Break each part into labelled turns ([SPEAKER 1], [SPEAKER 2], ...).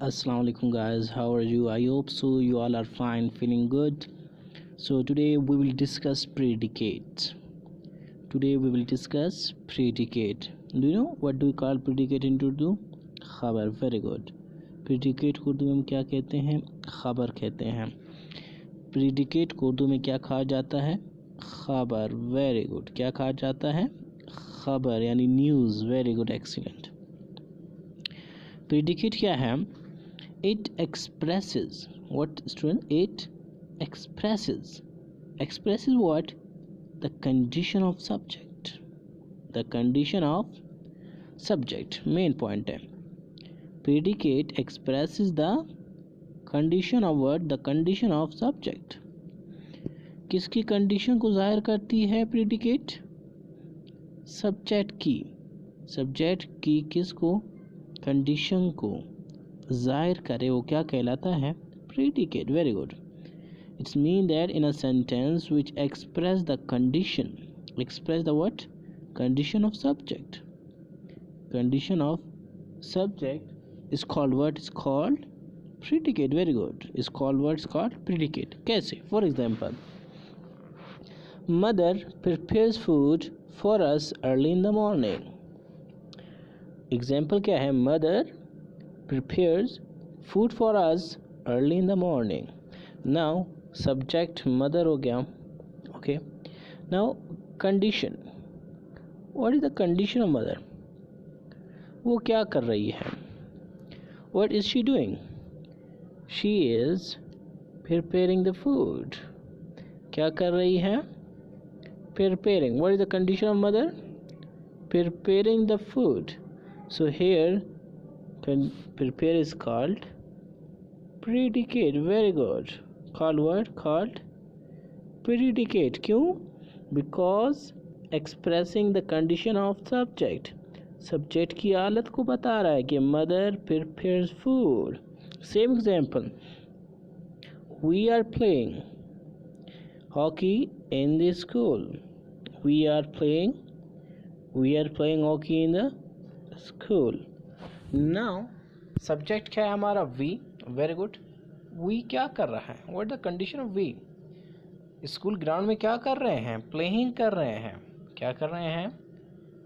[SPEAKER 1] Assalamu alaikum guys, how are you? I hope so you all are fine, feeling good. So today we will discuss predicate. Do you know what do we call predicate in Urdu? खबर. Very good. predicate को उर्दू में क्या कहते हैं? खबर कहते हैं. predicate को उर्दू में क्या कहा जाता है? खबर. Very good. क्या कहा जाता है? खबर यानी news. Very good, excellent. predicate क्या है? It expresses what, student? It expresses what? The condition of subject. Main point है. predicate expresses the condition of what? The condition of subject. किसकी कंडीशन को जाहिर करती है predicate? सब्जेक्ट की किसको? कंडीशन को जाहिर करे वो क्या कहलाता है? predicate. Very good. It's mean that in a sentence which express the what? Condition of subject. Condition of subject is called what? Is called predicate. Very good. Is called what? Is called predicate. कैसे? For example, mother prepares food for us early in the morning. Example क्या है? Mother prepares food for us early in the morning. Now subject mother हो गया. Okay. Now condition. What is the condition of mother? वो क्या कर रही है? What is she doing? She is preparing the food. क्या कर रही है? Preparing. What is the condition of mother? Preparing the food. So here prepare is called predicate. Very good. Called what? Called predicate. क्यों? Because expressing the condition of subject. Subject की हालत को बता रहा है कि mother prepares food. Same example. We are playing hockey in the school. We are playing hockey in the school. Now subject क्या है हमारा? We. Very good. We क्या कर रहा है? What is the condition of we? School ground में क्या कर रहे हैं? Playing कर रहे हैं. क्या कर रहे हैं?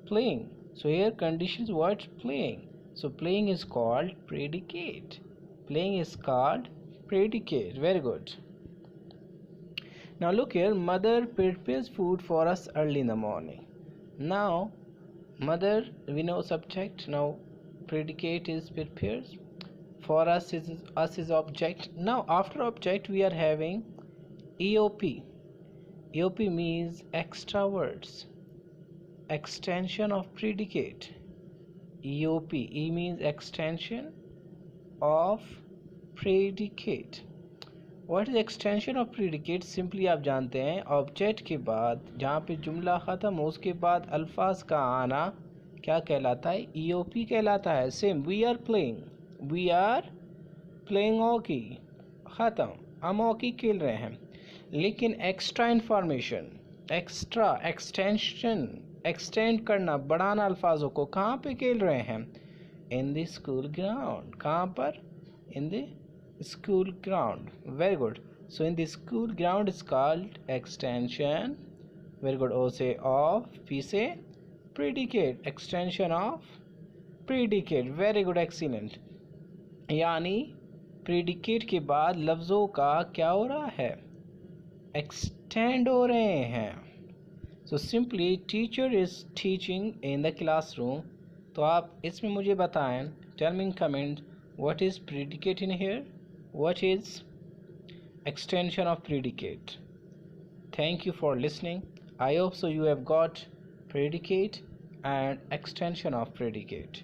[SPEAKER 1] Playing. So here condition is what? Playing. So playing is called predicate. Very good. Now look here. Mother prepares food for us early in the morning. Now mother, we know subject. Now predicate is prepares. For us is object. Now after object we are having EOP. EOP means extra words. Extension of predicate. EOP. E means extension of predicate. What is extension of predicate? Simply आप जानते हैं object के बाद जहाँ पे जुमला ख़त्म हो उसके बाद अल्फाज का आना क्या कहलाता है? EOP कहलाता है. Same we are playing hockey. ख़त्म. हम हॉकी खेल रहे हैं. लेकिन एक्स्ट्रा इंफॉर्मेशन, एक्सटेंड करना, बढ़ाना अल्फाजों को कहाँ पे खेल रहे हैं? In the school ground. कहाँ पर? In the school ground. Very good. So in the school ground is called extension. Very good. O say of, P say predicate. Extension of predicate. Very good, excellent. यानी predicate के बाद लफ्ज़ों का क्या हो रहा है? extend हो रहे हैं. So simply teacher is teaching in the classroom. तो आप इसमें मुझे बताएं. Tell me in comment what is predicate in here? What is extension of predicate? Thank you for listening. I hope so you have got predicate and extension of predicate.